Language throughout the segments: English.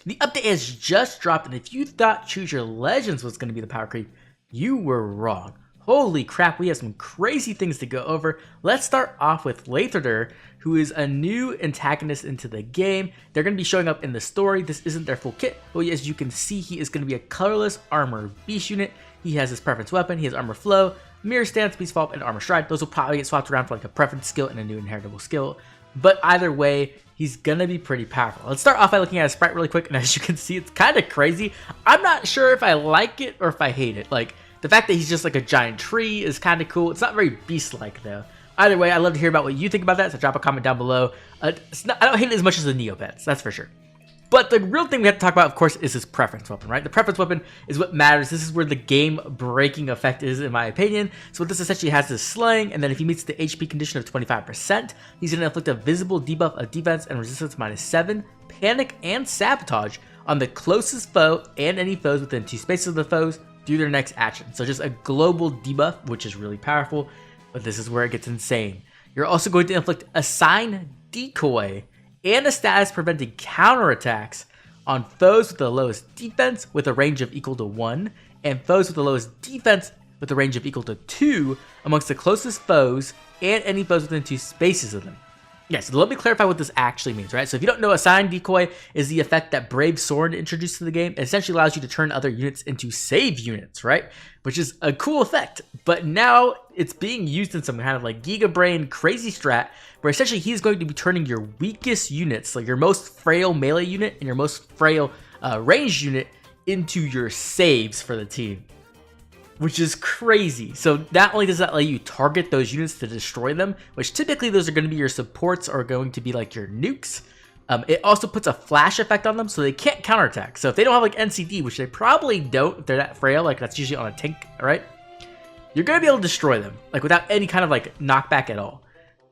The update has just dropped, and if you thought Choose Your Legends was going to be the power creep, you were wrong. Holy crap, we have some crazy things to go over. Let's start off with Læraðr, who is a new antagonist into the game. They're going to be showing up in the story. This isn't their full kit, but as you can see, he is going to be a colorless armor beast unit. He has his preference weapon, he has armor flow, mirror stance, beast vault, and armor stride. Those will probably get swapped around for like a preference skill and a new inheritable skill. But either way, he's gonna be pretty powerful. Let's start off by looking at his sprite really quick, and as you can see, it's kind of crazy. I'm not sure if I like it or if I hate it. Like, the fact that he's just like a giant tree is kind of cool. It's not very beast-like though. Either way, I'd love to hear about what you think about that, so drop a comment down below. I don't hate it as much as the Neopets, that's for sure. But the real thing we have to talk about, of course, is his preference weapon, right? The preference weapon is what matters. This is where the game-breaking effect is, in my opinion. So what this essentially has is slaying, and then if he meets the HP condition of 25%, he's going to inflict a visible debuff of defense and resistance -7, panic, and sabotage on the closest foe and any foes within 2 spaces of the foes through their next action. So just a global debuff, which is really powerful, but this is where it gets insane. You're also going to inflict Assign Decoy and a status preventing counterattacks on foes with the lowest defense with a range of equal to 1, and foes with the lowest defense with a range of equal to 2 amongst the closest foes and any foes within 2 spaces of them. Yeah, so let me clarify what this actually means, right? So if you don't know, Assign Decoy is the effect that Brave Sword introduced to the game. It essentially allows you to turn other units into save units, right? Which is a cool effect, but now it's being used in some kind of like Giga Brain crazy strat, where essentially he's going to be turning your weakest units, like your most frail melee unit and your most frail ranged unit, into your saves for the team. Which is crazy. So not only does that let you target those units to destroy them, which typically those are going to be your supports or going to be like your nukes, it also puts a flash effect on them so they can't counterattack. So if they don't have like NCD, which they probably don't if they're that frail, like that's usually on a tank, right? You're going to be able to destroy them like without any kind of like knockback at all.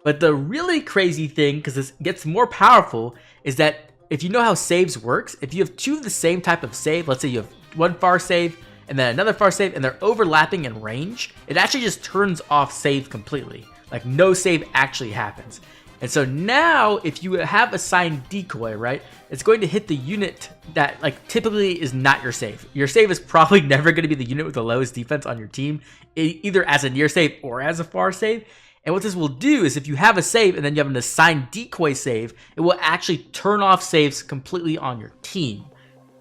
But the really crazy thing, because this gets more powerful, is that if you know how saves works, if you have 2 of the same type of save, let's say you have one far save and then another far save, and they're overlapping in range, it actually just turns off save completely. Like no save actually happens. And so now if you have Assign Decoy, right, it's going to hit the unit that like typically is not your save. Your save is probably never going to be the unit with the lowest defense on your team, either as a near save or as a far save. And what this will do is if you have a save and then you have an Assign Decoy save, it will actually turn off saves completely on your team.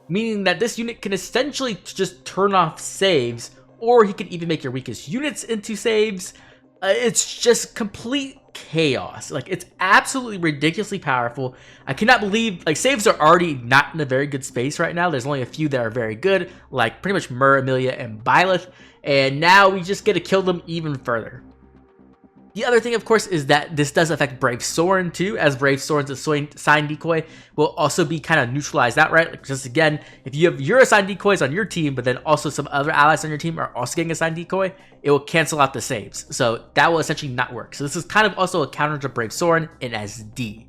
Meaning that this unit can essentially just turn off saves, or he can even make your weakest units into saves. It's just complete chaos. Like, it's absolutely ridiculously powerful. I cannot believe, like, saves are already not in a very good space right now. There's only a few that are very good, like pretty much Mur, Amelia, and Byleth, and now we just get to kill them even further. The other thing, of course, is that this does affect Brave Soren too, as Brave Soren's Assign Decoy will also be kind of neutralized out, right? Like just again, if you have your Assign Decoys on your team, but then also some other allies on your team are also getting Assign Decoy, it will cancel out the saves. So that will essentially not work. So this is kind of also a counter to Brave Soren in SD.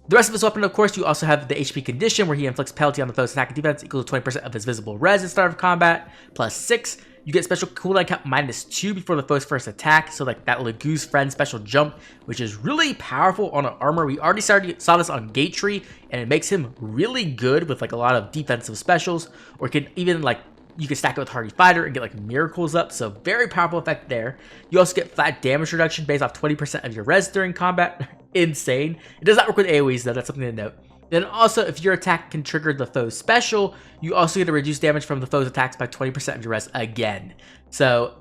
The rest of his weapon, of course, you also have the HP condition where he inflicts penalty on the foe's attack and defense equal to 20% of his visible res at start of combat, +6. You get special cooldown count -2 before the foe's first attack, so like that Lagoo's Friend special jump, which is really powerful on an armor. We already saw this on Gatry, and it makes him really good with like a lot of defensive specials, or it can even like, you can stack it with Hardy Fighter and get like miracles up, so very powerful effect there. You also get flat damage reduction based off 20% of your res during combat. Insane. It does not work with AoEs though, that's something to note. Then also, if your attack can trigger the foe's special, you also get to reduce damage from the foe's attacks by 20% of your res again. So,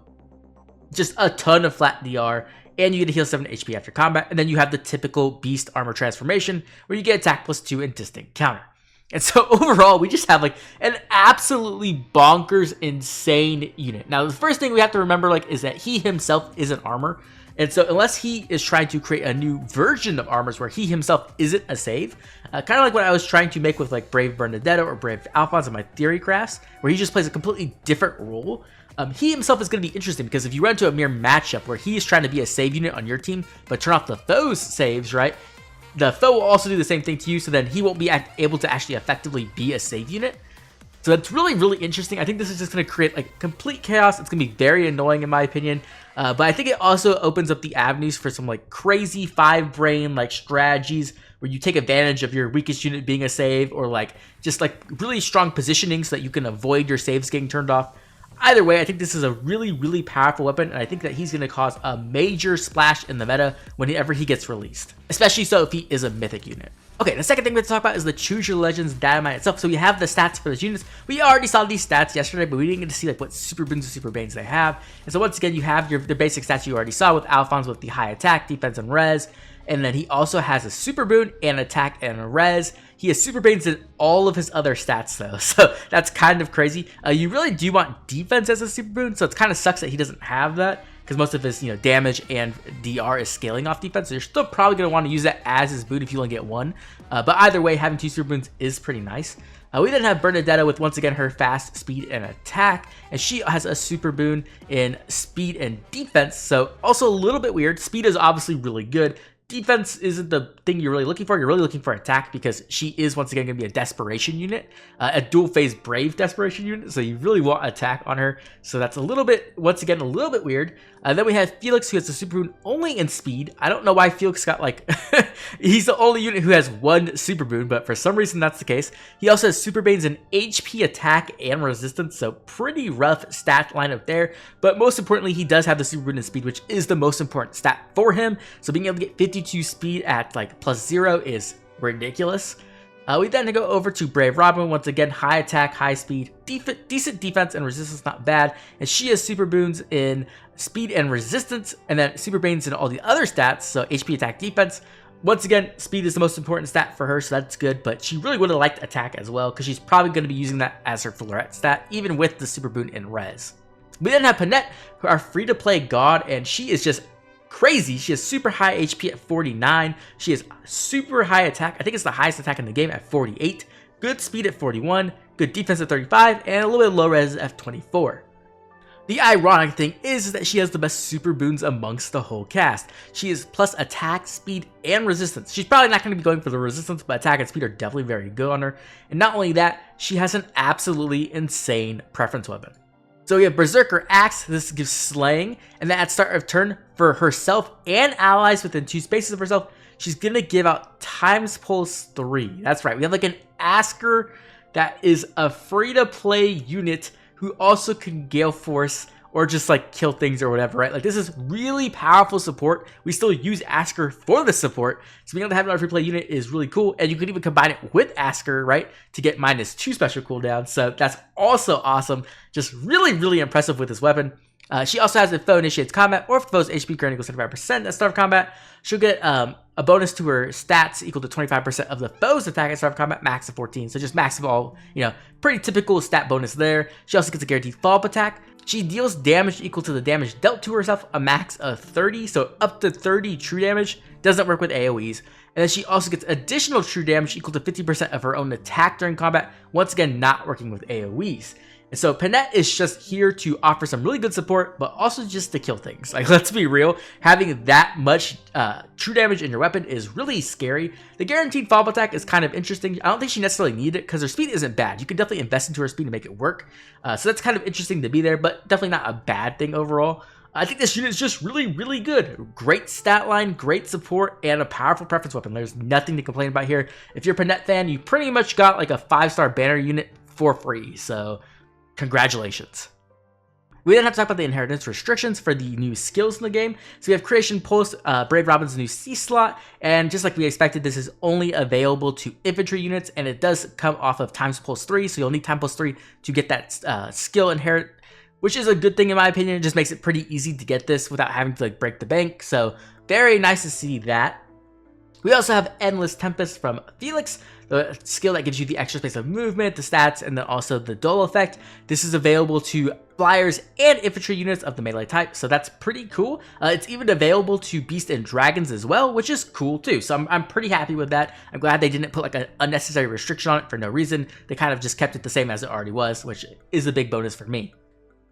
just a ton of flat DR, and you get to heal 7 HP after combat, and then you have the typical Beast Armor transformation, where you get attack +2 and distinct counter. And so overall, we just have like an absolutely bonkers, insane unit. Now, the first thing we have to remember like is that he himself isn't armor. And so unless he is trying to create a new version of armors where he himself isn't a save, kind of like what I was trying to make with like Brave Bernadetta or Brave Alphonse in my theory crafts, where he just plays a completely different role, he himself is going to be interesting because if you run into a mere matchup where he is trying to be a save unit on your team, but turn off the foe's saves, right? The foe will also do the same thing to you, so then he won't be able to actually effectively be a save unit. So that's really, really interesting. I think this is just going to create like complete chaos. It's going to be very annoying in my opinion. But I think it also opens up the avenues for some like crazy 5-brain like strategies where you take advantage of your weakest unit being a save, or like just like really strong positioning so that you can avoid your saves getting turned off. Either way, I think this is a really, really powerful weapon, and I think that he's going to cause a major splash in the meta whenever he gets released, especially so if he is a mythic unit. Okay, the second thing we have to talk about is the Choose Your Legends data mine itself. So we have the stats for those units. We already saw these stats yesterday, but we didn't get to see like what super boons and super banes they have. And so once again, you have the basic stats you already saw with Alphonse with the high attack, defense, and res. And then he also has a super boon and attack and a res. He has super banes in all of his other stats though, so that's kind of crazy. You really do want defense as a super boon, so it kind of sucks that he doesn't have that, because most of his damage and DR is scaling off defense. So you're still probably going to want to use that as his boon if you only get one. But either way, having 2 super boons is pretty nice. We then have Bernadetta with, once again, her fast, speed, and attack. And she has a super boon in speed and defense. So also a little bit weird. Speed is obviously really good. Defense isn't the thing you're really looking for. You're really looking for attack, because she is once again going to be a desperation unit, a dual phase brave desperation unit. So you really want attack on her. So that's a little bit, once again, a little bit weird. Then we have Felix, who has a super boon only in speed. I don't know why Felix got like, he's the only unit who has 1 super boon, but for some reason that's the case. He also has super banes in HP, attack, and resistance. So pretty rough stat lineup there. But most importantly, he does have the super boon in speed, which is the most important stat for him. So being able to get 52 speed at like +0 is ridiculous. We then go over to Brave Robin. Once again, high attack, high speed, decent defense, and resistance, not bad. And she has super boons in speed and resistance, and then super banes in all the other stats, so HP, attack, defense. Once again, speed is the most important stat for her, so that's good, but she really would have liked attack as well, because she's probably going to be using that as her floret stat, even with the super boon in res. We then have Panette, who are free-to-play god, and she is just crazy. She has super high HP at 49. She has super high attack. I think it's the highest attack in the game at 48. Good speed at 41. Good defense at 35. And a little bit low res at 24. The ironic thing is that she has the best super boons amongst the whole cast. She is plus attack, speed, and resistance. She's probably not going to be going for the resistance, but attack and speed are definitely very good on her. And not only that, she has an absolutely insane preference weapon. So we have Berserker Axe. This gives slaying, and then at start of turn for herself and allies within 2 spaces of herself, she's gonna give out times pulse 3. That's right. We have like an Asker that is a free-to-play unit who also can Gale Force or just like kill things or whatever, right? Like this is really powerful support. We still use Asker for the support. So being able to have another free play unit is really cool. And you could even combine it with Asker, right? To get -2 special cooldown. So that's also awesome. Just really, really impressive with this weapon. She also has, if foe initiates combat, or if the foe's HP current equals 75% at start of combat, she'll get a bonus to her stats equal to 25% of the foe's attack at start of combat, max of 14. So just max of all, pretty typical stat bonus there. She also gets a guaranteed follow-up attack. She deals damage equal to the damage dealt to herself, a max of 30, so up to 30 true damage. Doesn't work with AoEs. And then she also gets additional true damage equal to 50% of her own attack during combat, once again not working with AoEs. And so Panette is just here to offer some really good support, but also just to kill things. Like, let's be real, having that much true damage in your weapon is really scary. The guaranteed follow-up attack is kind of interesting. I don't think she necessarily needed it because her speed isn't bad. You can definitely invest into her speed to make it work. So that's kind of interesting to be there, but definitely not a bad thing overall. I think this unit is just really, really good. Great stat line, great support, and a powerful preference weapon. There's nothing to complain about here. If you're a Panette fan, you pretty much got like a 5-star banner unit for free. So congratulations. We then have to talk about the inheritance restrictions for the new skills in the game. So we have Creation Pulse, Brave Robin's new C slot, and just like we expected, this is only available to infantry units, and it does come off of times pulse 3, so you'll need time pulse 3 to get that skill inherit, which is a good thing in my opinion. It just makes it pretty easy to get this without having to like break the bank, so very nice to see that. We also have Endless Tempest from Felix, the skill that gives you the extra space of movement, the stats, and then also the dull effect. This is available to flyers and infantry units of the melee type, so that's pretty cool. It's even available to beast and dragons as well, which is cool too. So I'm pretty happy with that. I'm glad they didn't put like an unnecessary restriction on it for no reason. They kind of just kept it the same as it already was, which is a big bonus for me.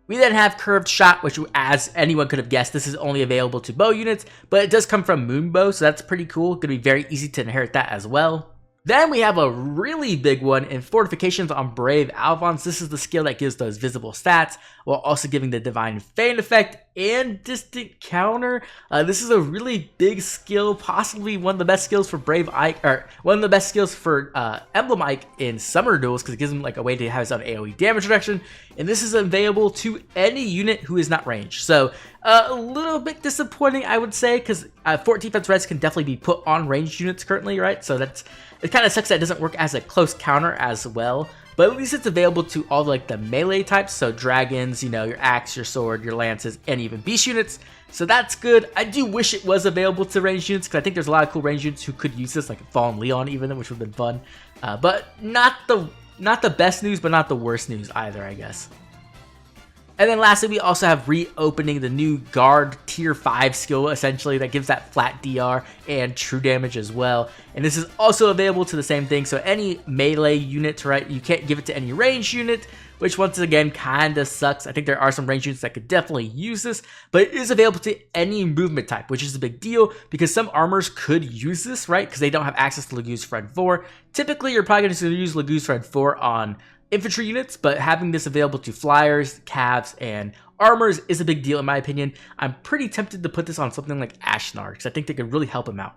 We then have Curved Shot, which, as anyone could have guessed, this is only available to bow units, but it does come from Moonbow, so that's pretty cool. Going to be very easy to inherit that as well. Then we have a really big one in Fortifications on Brave Alphons. This is the skill that gives those visible stats while also giving the Divine Feint effect and Distant Counter. This is a really big skill, possibly one of the best skills for Brave Ike, or one of the best skills for Emblem Ike in Summer Duels, because it gives him like a way to have his own AoE damage reduction. And this is available to any unit who is not ranged. So a little bit disappointing, I would say, because Fort Defense Res can definitely be put on ranged units currently, right? So it kind of sucks that it doesn't work as a close counter as well. But at least it's available to all like the melee types, so dragons, you know, your axe, your sword, your lances, and even beast units. So that's good. I do wish it was available to ranged units, because I think there's a lot of cool ranged units who could use this, like Fallen Leon even, which would have been fun. But not the best news, but not the worst news either, I guess. And then lastly, we also have reopening the new Guard Tier 5 skill, essentially, that gives that flat DR and true damage as well. And this is also available to the same thing, so any melee unit, right, you can't give it to any ranged unit, which once again kind of sucks. I think there are some ranged units that could definitely use this, but it is available to any movement type, which is a big deal because some armors could use this, right, because they don't have access to Leguse Friend 4. Typically, you're probably going to use Leguse Friend 4 on infantry units, but having this available to flyers, cavs, and armors is a big deal in my opinion. I'm pretty tempted to put this on something like Ashnard because I think they could really help him out.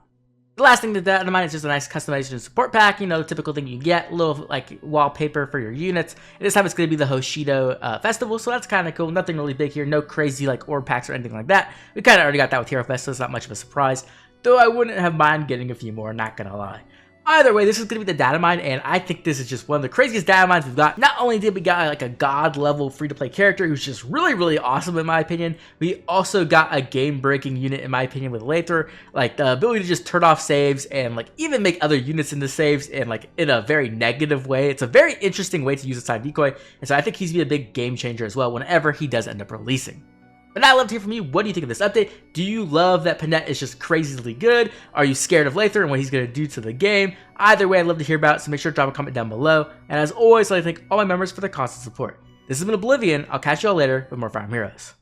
The last thing to add in mind is just a nice customization support pack, you know, the typical thing you get, a little like wallpaper for your units. And this time it's going to be the Hoshido festival, so that's kind of cool. Nothing really big here, no crazy like orb packs or anything like that. We kind of already got that with Hero Fest, so it's not much of a surprise. Though I wouldn't have mind getting a few more, not gonna lie. Either way, this is going to be the data mine, and I think this is just one of the craziest data mines we've got. Not only did we got like a god level free-to-play character who's just really, really awesome in my opinion, we also got a game-breaking unit in my opinion with Læraðr, like the ability to just turn off saves and like even make other units into saves and like in a very negative way. It's a very interesting way to use a side decoy, and so I think he's going to be a big game changer as well whenever he does end up releasing. But I'd love to hear from you. What do you think of this update? Do you love that Panette is just crazily good? Are you scared of Læraðr and what he's going to do to the game? Either way, I'd love to hear about it, so make sure to drop a comment down below. And as always, I'd like to thank all my members for their constant support. This has been Oblivion. I'll catch you all later with more Fire Emblem Heroes.